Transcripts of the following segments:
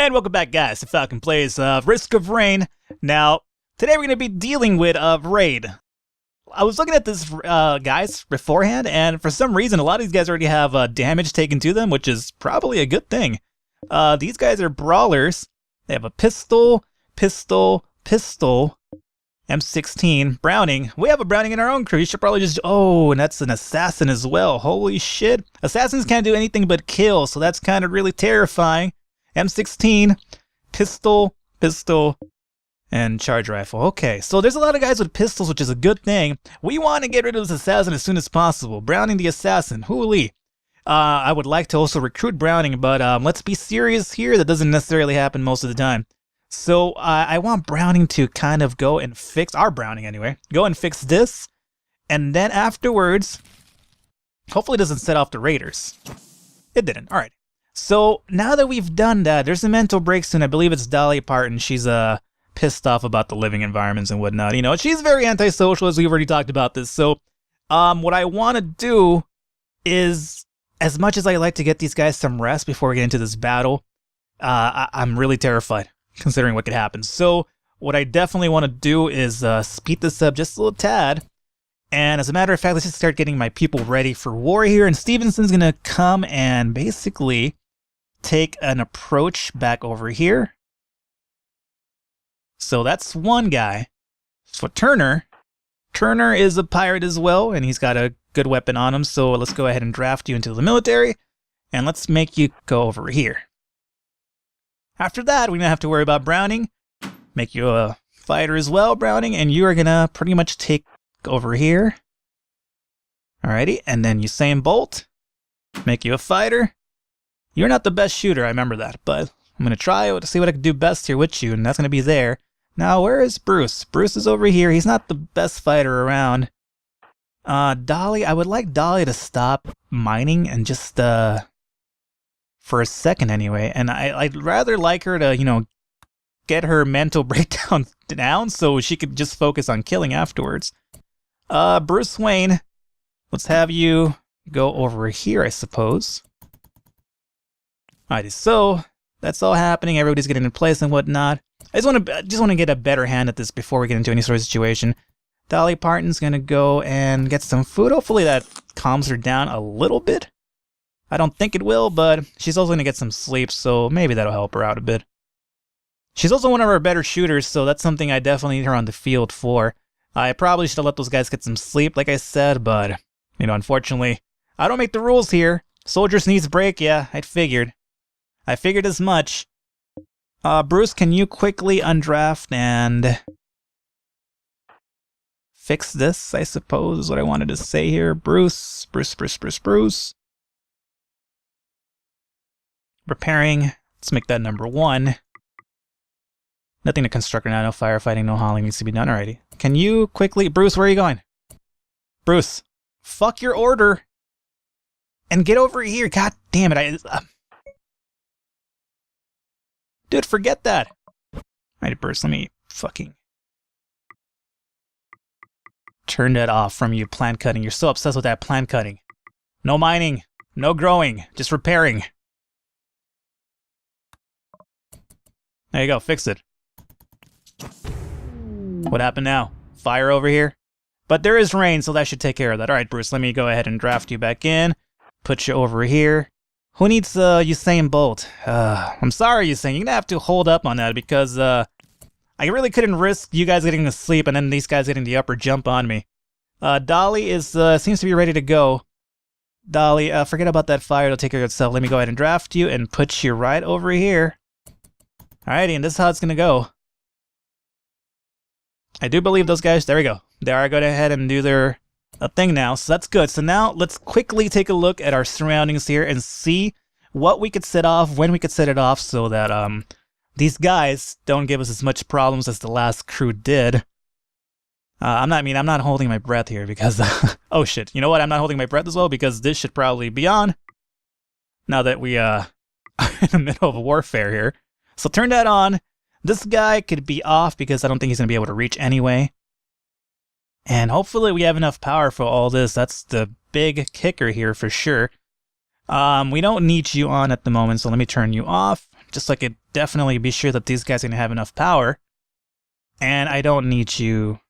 And welcome back, guys, to Falcon Plays Risk of Rain. Now, today we're going to be dealing with Raid. I was looking at this, guys, beforehand, and for some reason, a lot of these guys already have damage taken to them, which is probably a good thing. These guys are brawlers. They have a pistol, M16, Browning. We have a Browning in our own crew. You should probably just... Oh, and that's an assassin as well. Holy shit. Assassins can't do anything but kill, so that's kind of really terrifying. M16, pistol, and charge rifle. Okay, so there's a lot of guys with pistols, which is a good thing. We want to get rid of this assassin as soon as possible. Browning the assassin. Hooly. I would like to also recruit Browning, but let's be serious here. That doesn't necessarily happen most of the time. So I want Browning to kind of go and fix, our Browning anyway, go and fix this. And then afterwards, hopefully it doesn't set off the raiders. It didn't. All right. So now that we've done that, there's a mental break soon. I believe it's Dolly Parton. She's pissed off about the living environments and whatnot. You know, she's very antisocial, as we've already talked about this. So what I want to do is, as much as I like to get these guys some rest before we get into this battle, I'm really terrified considering what could happen. So what I definitely want to do is speed this up just a little tad. And as a matter of fact, let's just start getting my people ready for war here. And Stevenson's going to come and basically take an approach back over here. So that's one guy. So Turner is a pirate as well, and he's got a good weapon on him. So let's go ahead and draft you into the military, and let's make you go over here. After that, we don't have to worry about Browning. Make you a fighter as well, Browning, and you are going to pretty much take over here. Alrighty, and then Usain Bolt. Make you a fighter. You're not the best shooter, I remember that, but I'm going to try to see what I can do best here with you, and that's going to be there. Now, where is Bruce? Bruce is over here. He's not the best fighter around. Dolly, I would like Dolly to stop mining and just, for a second anyway, and I'd rather like her to, you know, get her mental breakdown down so she could just focus on killing afterwards. Bruce Wayne, let's have you go over here, I suppose. Alrighty, so that's all happening. Everybody's getting in place and whatnot. I just want to get a better hand at this before we get into any sort of situation. Dolly Parton's gonna go and get some food. Hopefully that calms her down a little bit. I don't think it will, but she's also gonna get some sleep, so maybe that'll help her out a bit. She's also one of our better shooters, so that's something I definitely need her on the field for. I probably should have let those guys get some sleep, like I said, but, you know, unfortunately, I don't make the rules here. Soldiers needs break, yeah, I figured as much. Bruce, can you quickly undraft and fix this, I suppose, is what I wanted to say here. Bruce. Repairing, let's make that number 1. Nothing to construct right now, no firefighting, no hauling needs to be done. Alrighty. Can you quickly... Bruce, where are you going? Bruce, fuck your order. And get over here. God damn it. Dude, forget that. Alright, Bruce, let me fucking... turn that off from you plant cutting. You're so obsessed with that plant cutting. No mining. No growing. Just repairing. There you go. Fix it. What happened now? Fire over here? But there is rain, so that should take care of that. Alright, Bruce, let me go ahead and draft you back in. Put you over here. Who needs Usain Bolt? I'm sorry, Usain. You're gonna have to hold up on that because I really couldn't risk you guys getting to sleep and then these guys getting the upper jump on me. Dolly is seems to be ready to go. Dolly, forget about that fire. It'll take care of itself. Let me go ahead and draft you and put you right over here. Alrighty, and this is how it's gonna go. I do believe those guys... There we go. They are going ahead and do their thing now, so that's good. So now let's quickly take a look at our surroundings here and see what we could set off, when we could set it off, so that these guys don't give us as much problems as the last crew did. I'm not holding my breath here because... oh shit, you know what? I'm not holding my breath as well because this should probably be on. Now that we are in the middle of a warfare here. So turn that on. This guy could be off because I don't think he's going to be able to reach anyway. And hopefully we have enough power for all this. That's the big kicker here for sure. We don't need you on at the moment, so let me turn you off. just so I could definitely be sure that these guys are going to have enough power. And I don't need you...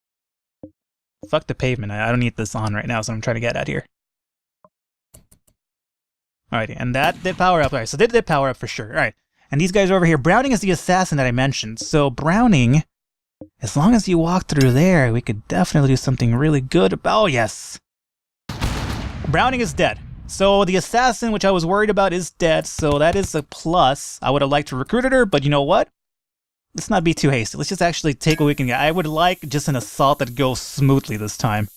Fuck the pavement. I don't need this on right now, so I'm trying to get at here. Alrighty, and that did power up. Alright, so they did power up for sure. Alright, and these guys are over here. Browning is the assassin that I mentioned. So Browning, as long as you walk through there, we could definitely do something really good about... Oh, yes. Browning is dead. So the assassin, which I was worried about, is dead. So that is a plus. I would have liked to recruit her, but you know what? Let's not be too hasty. Let's just actually take what we can get. I would like just an assault that goes smoothly this time.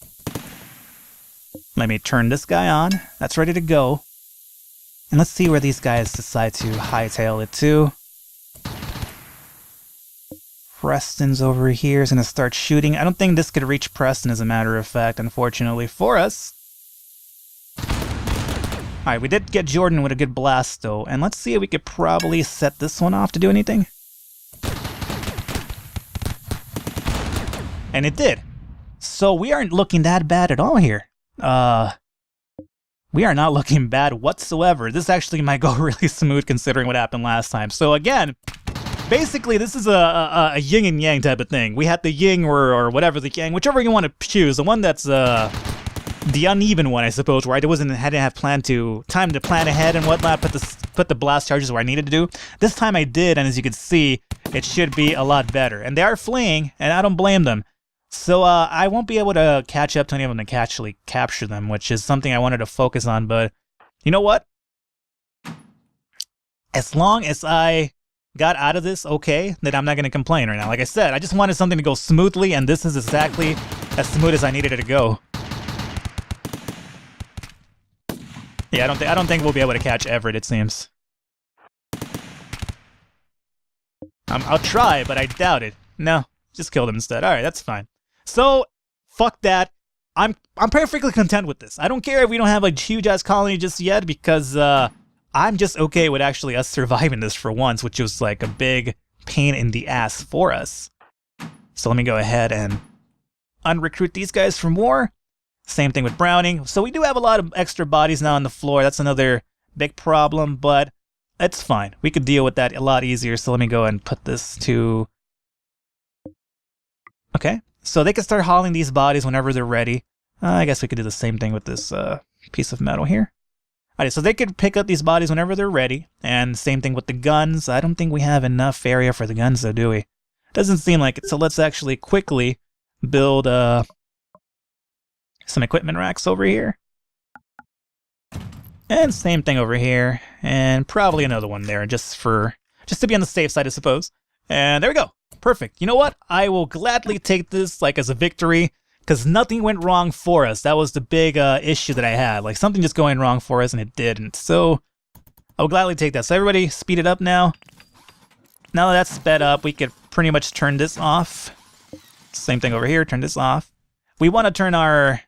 Let me turn this guy on. That's ready to go. And let's see where these guys decide to hightail it to. Preston's over here is going to start shooting. I don't think this could reach Preston, as a matter of fact, unfortunately for us. Alright, we did get Jordan with a good blast, though. And let's see if we could probably set this one off to do anything. And it did. So we aren't looking that bad at all here. We are not looking bad whatsoever. This actually might go really smooth considering what happened last time. So again, basically this is a yin and yang type of thing. We had the yin or whatever, the yang, whichever you want to choose. The one that's the uneven one, I suppose, where I hadn't have time to plan ahead and whatnot, put the blast charges where I needed to do. This time I did, and as you can see, it should be a lot better. And they are fleeing, and I don't blame them. So I won't be able to catch up to any of them to actually capture them, which is something I wanted to focus on. But you know what? As long as I got out of this okay, then I'm not going to complain right now. Like I said, I just wanted something to go smoothly, and this is exactly as smooth as I needed it to go. Yeah, I don't think we'll be able to catch Everett, it seems. I'll try, but I doubt it. No, just killed him instead. Alright, that's fine. So, fuck that. I'm perfectly content with this. I don't care if we don't have a huge-ass colony just yet, because I'm just okay with actually us surviving this for once, which was like a big pain in the ass for us. So let me go ahead and unrecruit these guys for more. Same thing with Browning. So we do have a lot of extra bodies now on the floor. That's another big problem, but it's fine. We could deal with that a lot easier. So let me go and put this to... Okay. So they can start hauling these bodies whenever they're ready. I guess we could do the same thing with this piece of metal here. Alright, so they could pick up these bodies whenever they're ready. And same thing with the guns. I don't think we have enough area for the guns though, do we? Doesn't seem like it. So let's actually quickly build some equipment racks over here. And same thing over here. And probably another one there just to be on the safe side, I suppose. And there we go. Perfect. You know what? I will gladly take this like as a victory, because nothing went wrong for us. That was the big issue that I had. Like something just going wrong for us, and it didn't. So I will gladly take that. So everybody speed it up now. Now that that's sped up, we could pretty much turn this off. Same thing over here. Turn this off. We want to turn our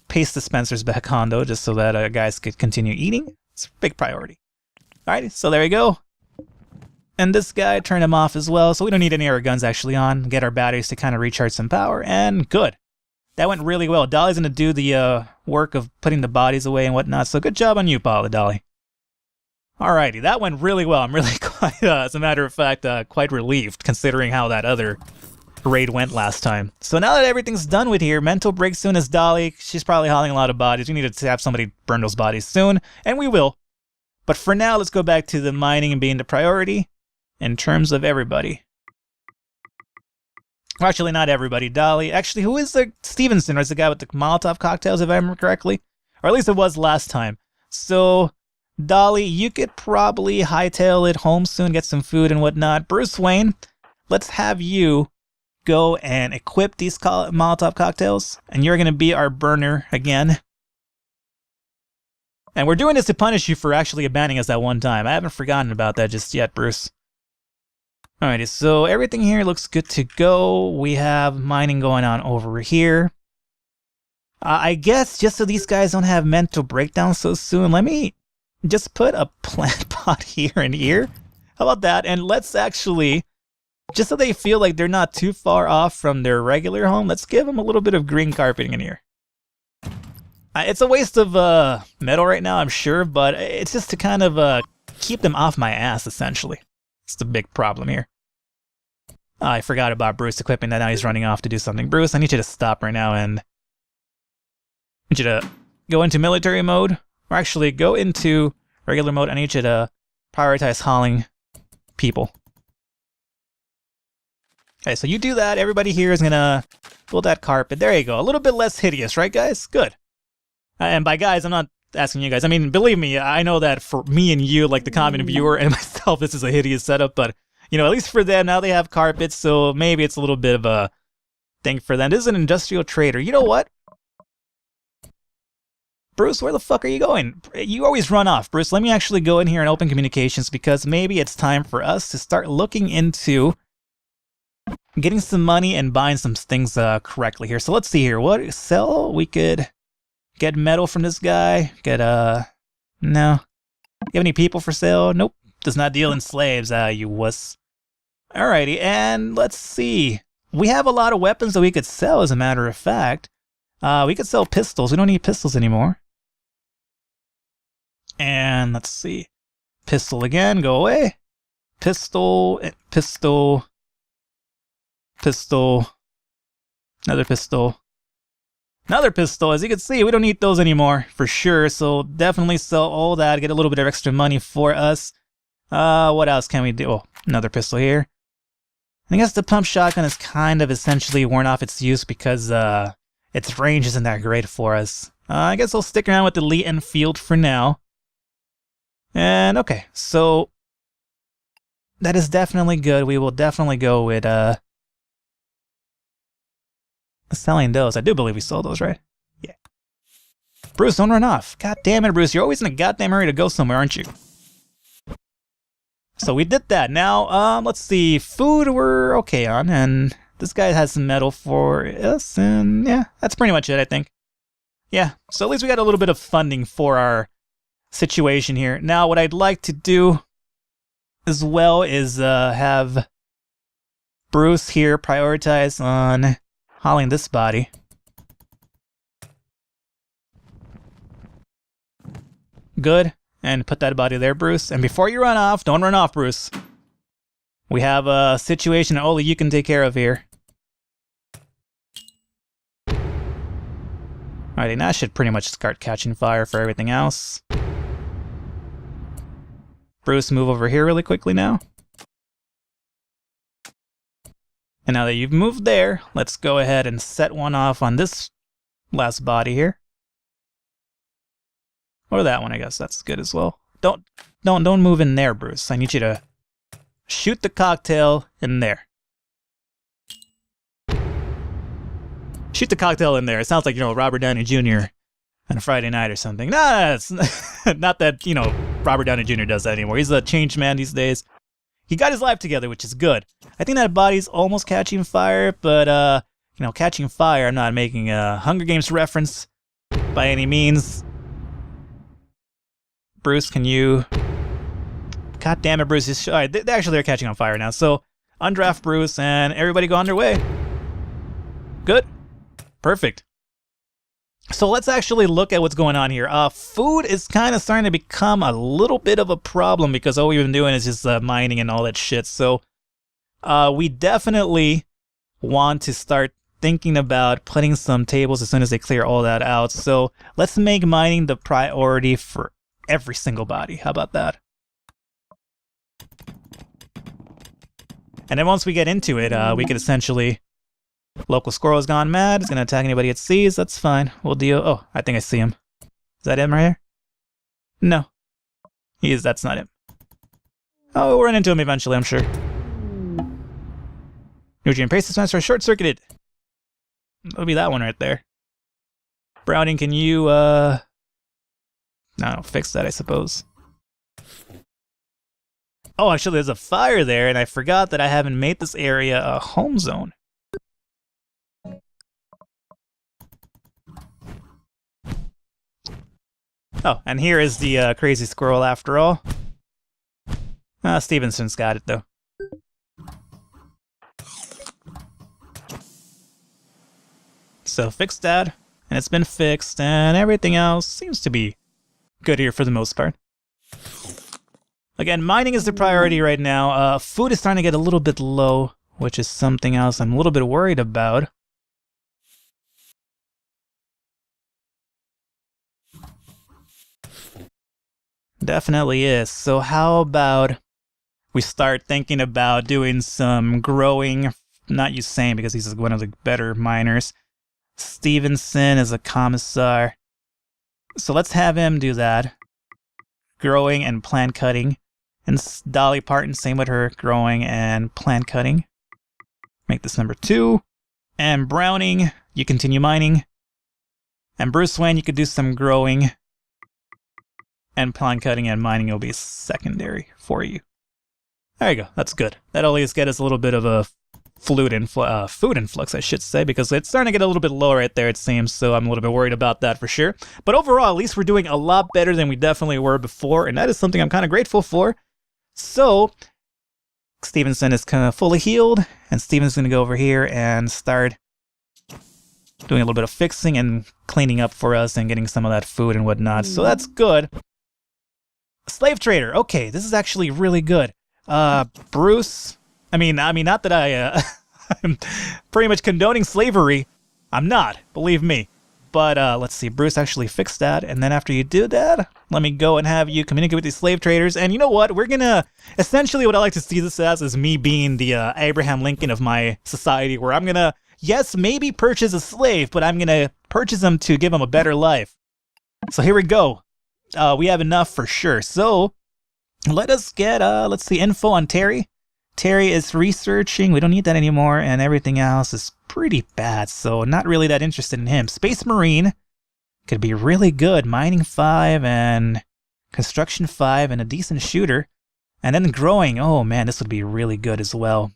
paste dispensers back on, though, just so that guys could continue eating. It's a big priority. Alright, so there we go. And this guy, turn him off as well, so we don't need any of our guns actually on. Get our batteries to kind of recharge some power, and good. That went really well. Dolly's going to do the work of putting the bodies away and whatnot, so good job on you, Paula, Dolly. Alrighty, that went really well. I'm really quite, as a matter of fact, quite relieved, considering how that other raid went last time. So now that everything's done with here, mental break soon is Dolly. She's probably hauling a lot of bodies. We need to have somebody burn those bodies soon, and we will. But for now, let's go back to the mining and being the priority. In terms of everybody. Well, actually, not everybody. Dolly. Actually, who is the Stevenson? Or is the guy with the Molotov cocktails, if I remember correctly? Or at least it was last time. So, Dolly, you could probably hightail it home soon, get some food and whatnot. Bruce Wayne, let's have you go and equip these Molotov cocktails. And you're going to be our burner again. And we're doing this to punish you for actually abandoning us that one time. I haven't forgotten about that just yet, Bruce. Alrighty, so everything here looks good to go. We have mining going on over here. I guess just so these guys don't have mental breakdowns so soon, let me just put a plant pot here and here. How about that? And let's actually, just so they feel like they're not too far off from their regular home, let's give them a little bit of green carpeting in here. It's a waste of metal right now, I'm sure, but it's just to kind of keep them off my ass, essentially. It's the big problem here. Oh, I forgot about Bruce equipping that. Now he's running off to do something. Bruce, I need you to stop right now and... I need you to go into military mode. Or actually, go into regular mode. I need you to prioritize hauling people. Okay, so you do that. Everybody here is going to build that carpet. There you go. A little bit less hideous, right, guys? Good. And by guys, I'm not asking you guys. I mean, believe me, I know that for me and you, like the common viewer and myself, this is a hideous setup. But, you know, at least for them, now they have carpets. So maybe it's a little bit of a thing for them. This is an industrial trader. You know what? Bruce, where the fuck are you going? You always run off. Bruce, let me actually go in here and open communications because maybe it's time for us to start looking into getting some money and buying some things correctly here. So let's see here. What sell? We could get metal from this guy. Get no. You have any people for sale? Nope. Does not deal in slaves. You wuss. Alrighty, and let's see. We have a lot of weapons that we could sell, as a matter of fact. We could sell pistols. We don't need pistols anymore. And let's see. Pistol again. Go away. Pistol. Pistol. Pistol. Another pistol. Another pistol. As you can see, we don't need those anymore for sure. So definitely sell all that. Get a little bit of extra money for us. What else can we do? Oh, another pistol here. I guess the pump shotgun is kind of essentially worn off its use because its range isn't that great for us. I guess I'll stick around with the Lee Enfield for now. And okay, so that is definitely good. We will definitely go with selling those. I do believe we sold those, right? Yeah. Bruce, don't run off. God damn it, Bruce. You're always in a goddamn hurry to go somewhere, aren't you? So we did that. Now, let's see. Food we're okay on, and this guy has some metal for us, and yeah, that's pretty much it, I think. Yeah, so at least we got a little bit of funding for our situation here. Now, what I'd like to do as well is have Bruce here prioritize on hauling this body. Good. And put that body there, Bruce. And before you run off, don't run off, Bruce. We have a situation that only you can take care of here. Alrighty, now I should pretty much start catching fire for everything else. Bruce, move over here really quickly now. And now that you've moved there, let's go ahead and set one off on this last body here. Or that one, I guess. That's good as well. Don't move in there, Bruce. I need you to shoot the cocktail in there. Shoot the cocktail in there. It sounds like, you know, Robert Downey Jr. on a Friday night or something. Nah, it's not that, you know, Robert Downey Jr. does that anymore. He's a changed man these days. He got his life together, which is good. I think that body's almost catching fire, but, you know, catching fire, I'm not making a Hunger Games reference by any means. Bruce, can you... God damn it, Bruce. All right, they're catching on fire now. So, undraft Bruce, and everybody go underway. Good. Perfect. So let's actually look at what's going on here. Food is kind of starting to become a little bit of a problem because all we've been doing is just mining and all that shit. So we definitely want to start thinking about putting some tables as soon as they clear all that out. So let's make mining the priority for every single body. How about that? And then once we get into it, we could essentially... Local squirrel has gone mad. He's going to attack anybody it sees. That's fine. We'll deal... Oh, I think I see him. Is that him right here? No. He is. That's not him. Oh, we'll run into him eventually, I'm sure. Nutrient paste dispenser short-circuited. That'll be that one right there. Browning, can you, No, fix that, I suppose. Oh, actually, there's a fire there, and I forgot that I haven't made this area a home zone. Oh, and here is the crazy squirrel after all. Stevenson's got it, though. So, fixed that, and it's been fixed, and everything else seems to be good here for the most part. Again, mining is the priority right now. Food is starting to get a little bit low, which is something else I'm a little bit worried about. Definitely is. So how about we start thinking about doing some growing? Not Usain, because he's one of the better miners. Stevenson is a commissar. So let's have him do that. Growing and plant cutting. And Dolly Parton, same with her, growing and plant cutting. Make this number 2. And Browning, you continue mining. And Bruce Wayne, you could do some growing. And plant cutting and mining will be secondary for you. There you go, that's good. That'll at least get us a little bit of a food influx, I should say, because it's starting to get a little bit low right there, it seems, so I'm a little bit worried about that for sure. But overall, at least we're doing a lot better than we definitely were before, and that is something I'm kind of grateful for. So, Stevenson is kind of fully healed, and Steven's going to go over here and start doing a little bit of fixing and cleaning up for us and getting some of that food and whatnot, so that's good. Slave trader, okay, this is actually really good. Bruce, I mean, not that I'm pretty much condoning slavery. I'm not, believe me. But let's see, Bruce actually fixed that, and then after you do that, let me go and have you communicate with these slave traders. And you know what? We're gonna, essentially what I like to see this as is me being the Abraham Lincoln of my society, where I'm gonna, yes, maybe purchase a slave, but I'm gonna purchase them to give them a better life. So here we go. We have enough for sure. So let us get, let's see, info on Terry. Terry is researching. We don't need that anymore, and everything else is pretty bad, so not really that interested in him. Space Marine could be really good. Mining 5 and construction 5 and a decent shooter. And then growing. Oh man, this would be really good as well.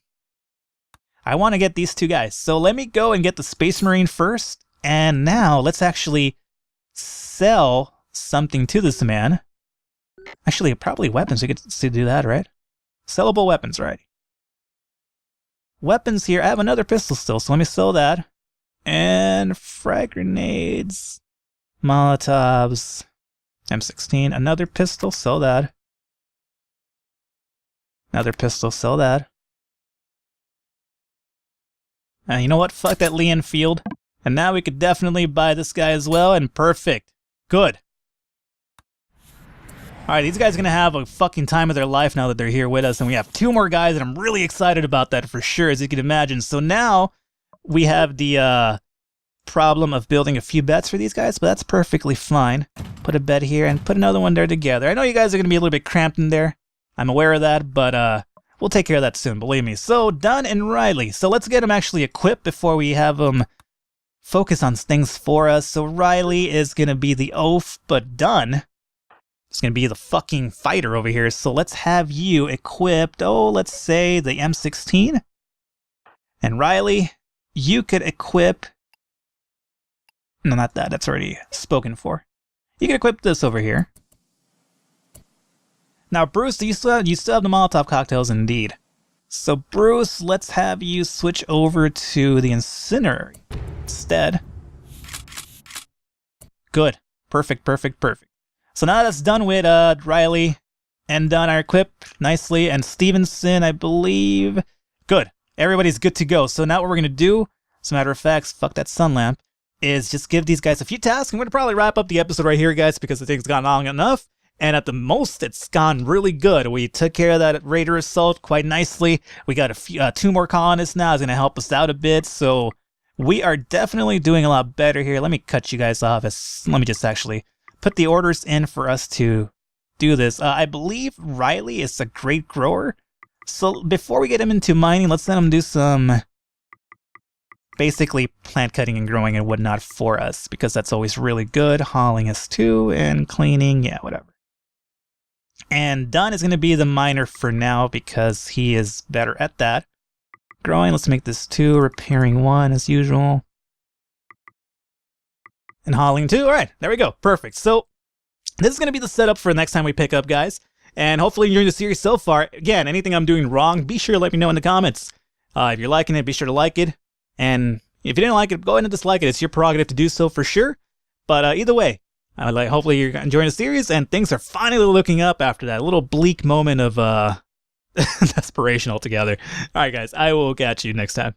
I want to get these 2 guys. So let me go and get the Space Marine first. And now let's actually sell something to this man. Actually, probably weapons. We could do that, right? Sellable weapons, right? Weapons here. I have another pistol still, so let me sell that. And frag grenades, Molotovs, M16, another pistol, sell that. Another pistol, sell that. And you know what? Fuck that Lee Enfield. And now we could definitely buy this guy as well, and perfect. Good. Alright, these guys are going to have a fucking time of their life now that they're here with us, and we have 2 more guys, and I'm really excited about that for sure, as you can imagine. So now, we have the problem of building a few beds for these guys, but that's perfectly fine. Put a bed here, and put another one there together. I know you guys are going to be a little bit cramped in there. I'm aware of that, but we'll take care of that soon, believe me. So, Dunn and Riley. So let's get them actually equipped before we have them focus on things for us. So Riley is going to be the oaf, but Dunn is going to be the fucking fighter over here. So let's have you equipped, let's say the M16. And Riley, you could equip... No, not that. That's already spoken for. You can equip this over here. Now, Bruce, you still have the Molotov cocktails, indeed. So, Bruce, let's have you switch over to the incinerary instead. Good. Perfect, perfect, perfect. So now that's done with Riley and Dunn are equipped nicely, and Stevenson, I believe. Good. Everybody's good to go. So now what we're going to do, as a matter of fact, fuck that sun lamp, is just give these guys a few tasks. I'm going to probably wrap up the episode right here, guys, because the thing's gone long enough. And at the most, it's gone really good. We took care of that Raider assault quite nicely. We got a few, 2 more colonists now. It's going to help us out a bit. So we are definitely doing a lot better here. Let me cut you guys off. Let me just actually put the orders in for us to do this. I believe Riley is a great grower. So before we get him into mining, let's let him do some basically plant cutting and growing and whatnot for us, because that's always really good. Hauling us too, and cleaning, yeah, whatever. And Dunn is going to be the miner for now because he is better at that. Growing, let's make this 2, repairing 1 as usual. And hauling 2, alright, there we go, perfect. So, this is going to be the setup for next time we pick up, guys. And hopefully you're enjoying the series so far. Again, anything I'm doing wrong, be sure to let me know in the comments. If you're liking it, be sure to like it. And if you didn't like it, go ahead and dislike it. It's your prerogative to do so for sure. But either way, Hopefully you're enjoying the series, and things are finally looking up after that little bleak moment of desperation altogether. All right, guys, I will catch you next time.